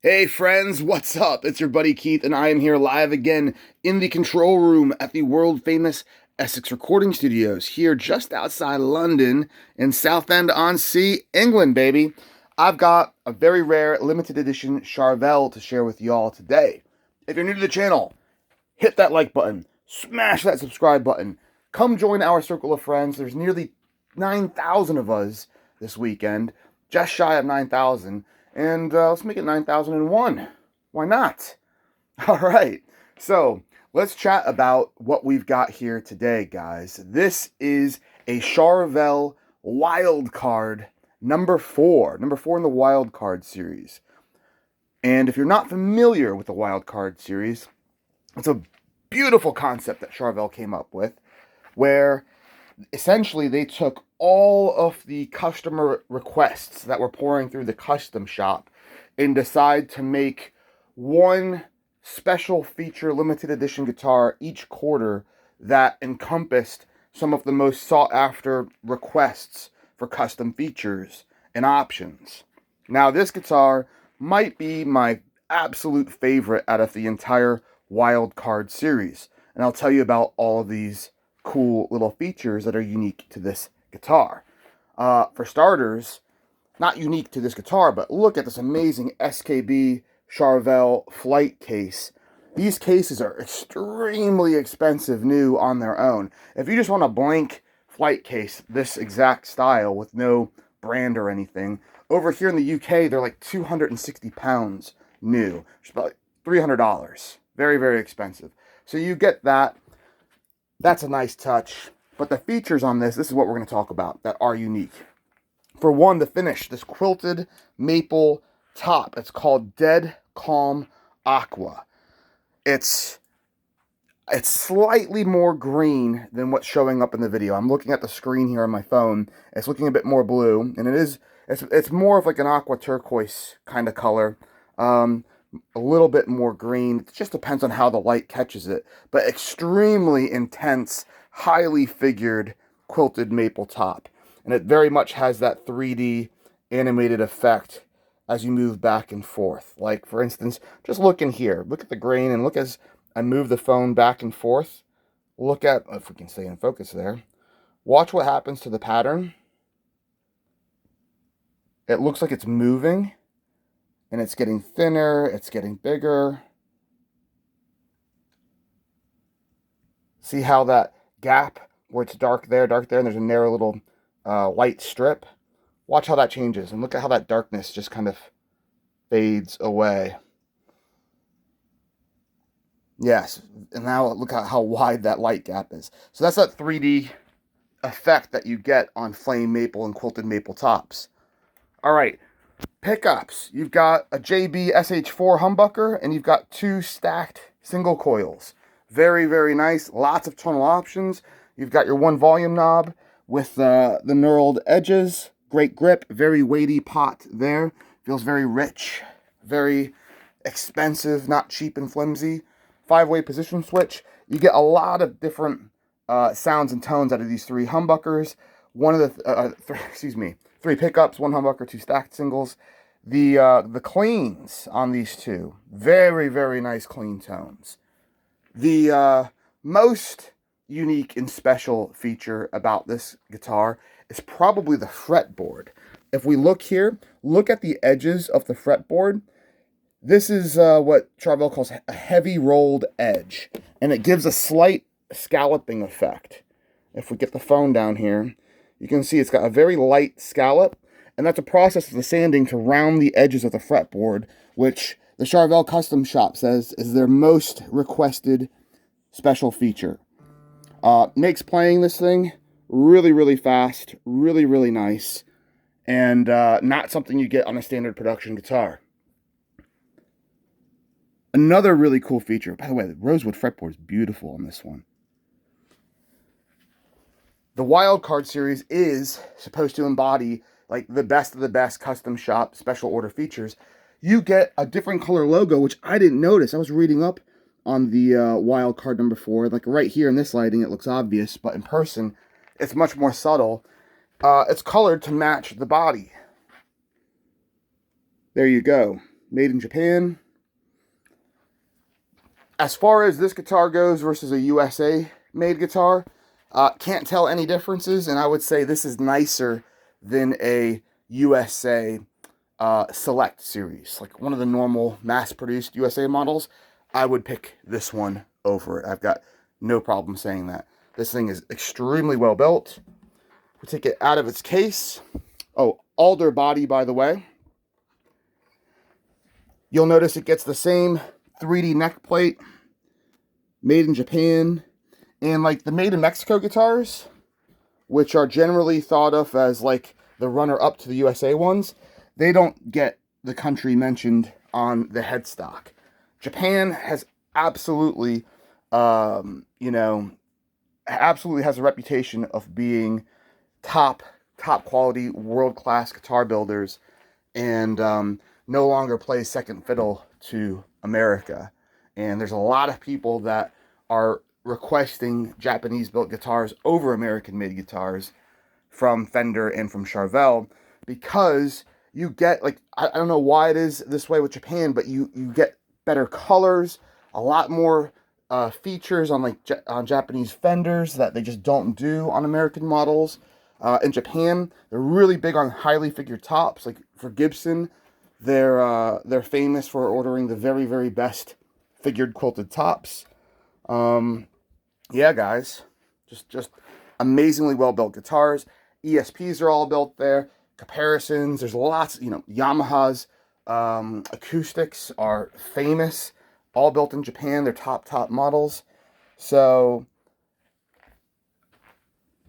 Hey friends, what's up? It's your buddy Keith, and I am here live again in the control room at the world famous Essex Recording Studios, here just outside London in Southend-on-Sea, England, baby. I've got a very rare limited edition Charvel to share with y'all today. If you're new to the channel, hit that like button, smash that subscribe button, come join our circle of friends. There's nearly 9,000 of us this weekend, just shy of 9,000. And let's make it 9001. Why not? All right. So let's chat about what we've got here today, guys. This is a Charvel wild card number 4. Number 4 in the wild card series. And if you're not familiar with the wild card series, it's a beautiful concept that Charvel came up with, where essentially they took all of the customer requests that were pouring through the custom shop and decide to make one special feature limited edition guitar each quarter that encompassed some of the most sought after requests for custom features and options. Now, this guitar might be my absolute favorite out of the entire wild card series, and I'll tell you about all of these cool little features that are unique to this guitar. For starters, not unique to this guitar, but look at this amazing SKB Charvel flight case. These cases are extremely expensive new on their own. If you just want a blank flight case, this exact style with no brand or anything, over here in the UK, they're like £260 new, which is about $300. Very, very expensive. So you get that. That's a nice touch. But the features on this is what we're going to talk about that are unique. For one, the finish, this quilted maple top. It's called Dead Calm Aqua. It's slightly more green than what's showing up in the video. I'm looking at the screen here on my phone. It's looking a bit more blue, and it's more of like an aqua turquoise kind of color. A little bit more green. It just depends on how the light catches it. But extremely intense, highly figured quilted maple top. And it very much has that 3D animated effect as you move back and forth. Like, for instance, just look in here. Look at the grain, and look as I move the phone back and forth. Look at, if we can stay in focus there. Watch what happens to the pattern. It looks like it's moving. And it's getting thinner, it's getting bigger. See how that gap where it's dark there, and there's a narrow little light strip? Watch how that changes, and look at how that darkness just kind of fades away. Yes, and now look at how wide that light gap is. So that's that 3D effect that you get on flame maple and quilted maple tops. All right. Pickups. You've got a JB SH4 humbucker, and you've got 2 stacked single coils. Very, very nice. Lots of tonal options. You've got your 1 volume knob with the knurled edges. Great grip. Very weighty pot there. Feels very rich. Very expensive, not cheap and flimsy. 5-way position switch. You get a lot of different sounds and tones out of these 3 humbuckers. One of the 3 pickups, 1 humbucker, 2 stacked singles. The cleans on these 2, very, very nice clean tones. The most unique and special feature about this guitar is probably the fretboard. If we look here, look at the edges of the fretboard. This is what Charvel calls a heavy rolled edge, and it gives a slight scalloping effect. If we get the phone down here, you can see it's got a very light scallop, and that's a process of the sanding to round the edges of the fretboard, which the Charvel Custom Shop says is their most requested special feature. Makes playing this thing really, really fast, really, really nice, and not something you get on a standard production guitar. Another really cool feature, by the way, the Rosewood fretboard is beautiful on this one. The Wildcard series is supposed to embody like the best of the best custom shop special order features. You get a different color logo, which I didn't notice. I was reading up on the Wildcard number 4. Like right here in this lighting, it looks obvious, but in person, it's much more subtle. It's colored to match the body. There you go. made in Japan. As far as this guitar goes versus a USA made guitar, can't tell any differences, and I would say this is nicer than a USA Select series. Like one of the normal mass-produced USA models, I would pick this one over it. I've got no problem saying that. This thing is extremely well built. We take it out of its case. Oh, alder body, by the way. You'll notice it gets the same 3D neck plate, made in Japan. And like the made in Mexico guitars, which are generally thought of as like the runner-up to the USA ones, they don't get the country mentioned on the headstock. Japan has absolutely, absolutely has a reputation of being top quality, world-class guitar builders, and no longer plays second fiddle to America. And there's a lot of people that are requesting Japanese-built guitars over American-made guitars from Fender and from Charvel, because you get, like, I don't know why it is this way with Japan, but you get better colors, a lot more features on on Japanese Fenders that they just don't do on American models. In Japan, they're really big on highly figured tops. Like for Gibson, they're famous for ordering the very, very best figured quilted tops. Yeah, guys, just amazingly well built guitars. ESPs are all built there. Comparisons, there's lots. Yamaha's acoustics are famous, all built in Japan. They're top models. So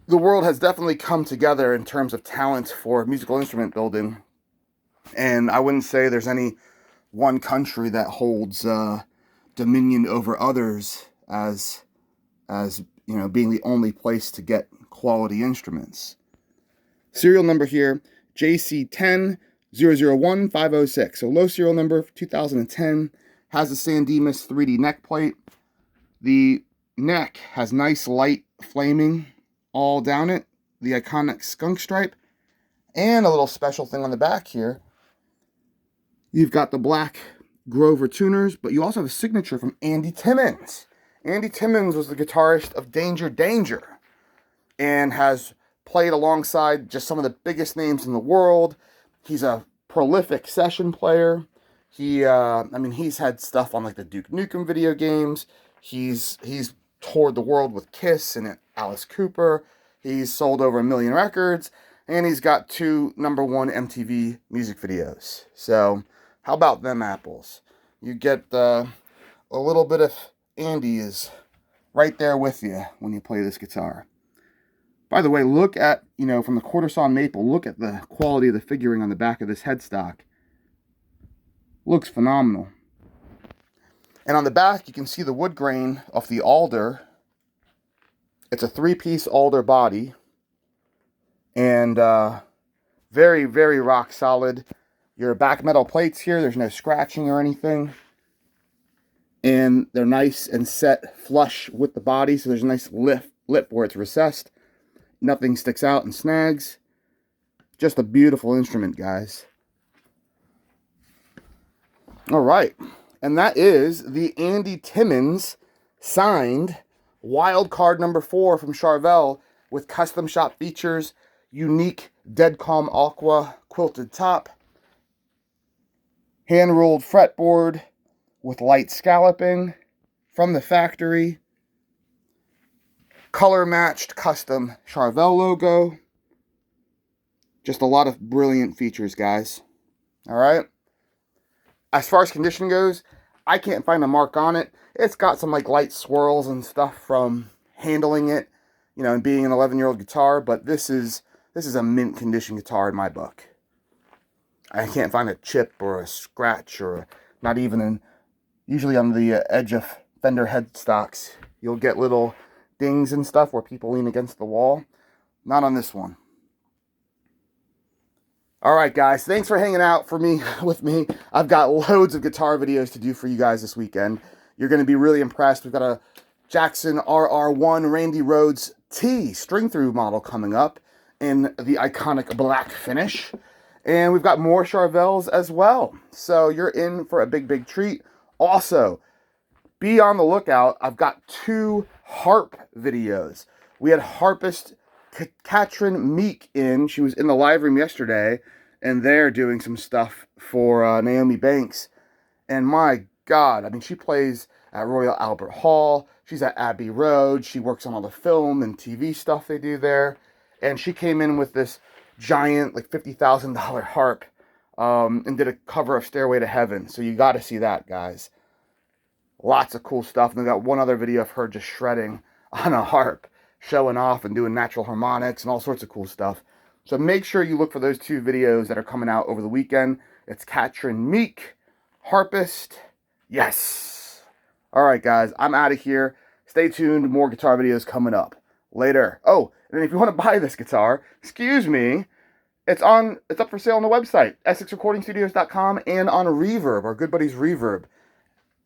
the world has definitely come together in terms of talent for musical instrument building, and I wouldn't say there's any one country that holds dominion over others as being the only place to get quality instruments. Serial number here, JC10001506. So low serial number, 2010. Has a San Dimas 3D neck plate. The neck has nice light flaming all down it. The iconic skunk stripe. And a little special thing on the back here. You've got the black Grover tuners, but you also have a signature from Andy Timmons. Andy Timmons was the guitarist of Danger Danger and has played alongside just some of the biggest names in the world. He's a prolific session player. He's had stuff on like the Duke Nukem video games. He's toured the world with Kiss and Alice Cooper. He's sold over 1 million records, and he's got 2 #1 MTV music videos. So how about them apples? You get a little bit of Andy is right there with you when you play this guitar. By the way, look at, from the quarter saw maple, look at the quality of the figuring on the back of this headstock. Looks phenomenal. And on the back, you can see the wood grain of the alder. It's a 3-piece alder body. And very, very rock solid. Your back metal plates here, there's no scratching or anything. And they're nice and set flush with the body, so there's a nice lip where it's recessed. Nothing sticks out and snags. Just a beautiful instrument, guys. All right. And that is the Andy Timmons signed wild card number 4 from Charvel with custom shop features, unique Dead Calm Aqua quilted top, hand-rolled fretboard with light scalloping from the factory, color-matched custom Charvel logo. Just a lot of brilliant features, guys. All right. As far as condition goes, I can't find a mark on it. It's got some like light swirls and stuff from handling it, and being an 11-year-old guitar, but this is a mint condition guitar in my book. I can't find a chip or a scratch or not even usually on the edge of Fender headstocks, you'll get little dings and stuff where people lean against the wall. Not on this one. All right, guys, thanks for hanging out with me. I've got loads of guitar videos to do for you guys this weekend. You're going to be really impressed. We've got a Jackson RR1 Randy Rhoads T string-through model coming up in the iconic black finish. And we've got more Charvels as well. So you're in for a big, big treat. Also, be on the lookout. I've got 2 harp videos. We had harpist Katrin Meek in. She was in the live room yesterday, and they're doing some stuff for Naomi Banks. And my God, I mean, she plays at Royal Albert Hall. She's at Abbey Road. She works on all the film and TV stuff they do there. And she came in with this giant, like $50,000 harp, and did a cover of Stairway to Heaven. So you got to see that, guys. Lots of cool stuff. And they got one other video of her just shredding on a harp, showing off and doing natural harmonics and all sorts of cool stuff. So make sure you look for those 2 videos that are coming out over the weekend. It's Katrin Meek, harpist. Yes. All right, guys, I'm out of here. Stay tuned. More guitar videos coming up later. Oh, and if you want to buy this guitar, excuse me, it's up for sale on the website, EssexRecordingStudios.com, and on Reverb, our good buddies Reverb.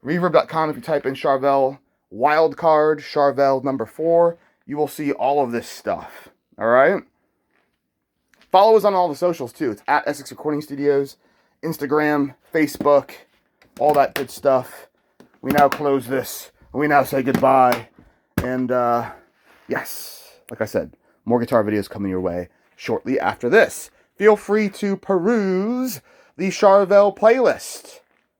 Reverb.com, if you type in Charvel wildcard, Charvel number 4, you will see all of this stuff. All right? Follow us on all the socials, too. It's at Essex Recording Studios, Instagram, Facebook, all that good stuff. We now close this. We now say goodbye. And, yes, like I said, more guitar videos coming your way shortly after this. Feel free to peruse the Charvel playlist,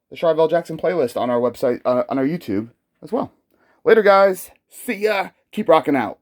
the Charvel Jackson playlist on our website, on our YouTube as well. Later, guys. See ya. Keep rocking out.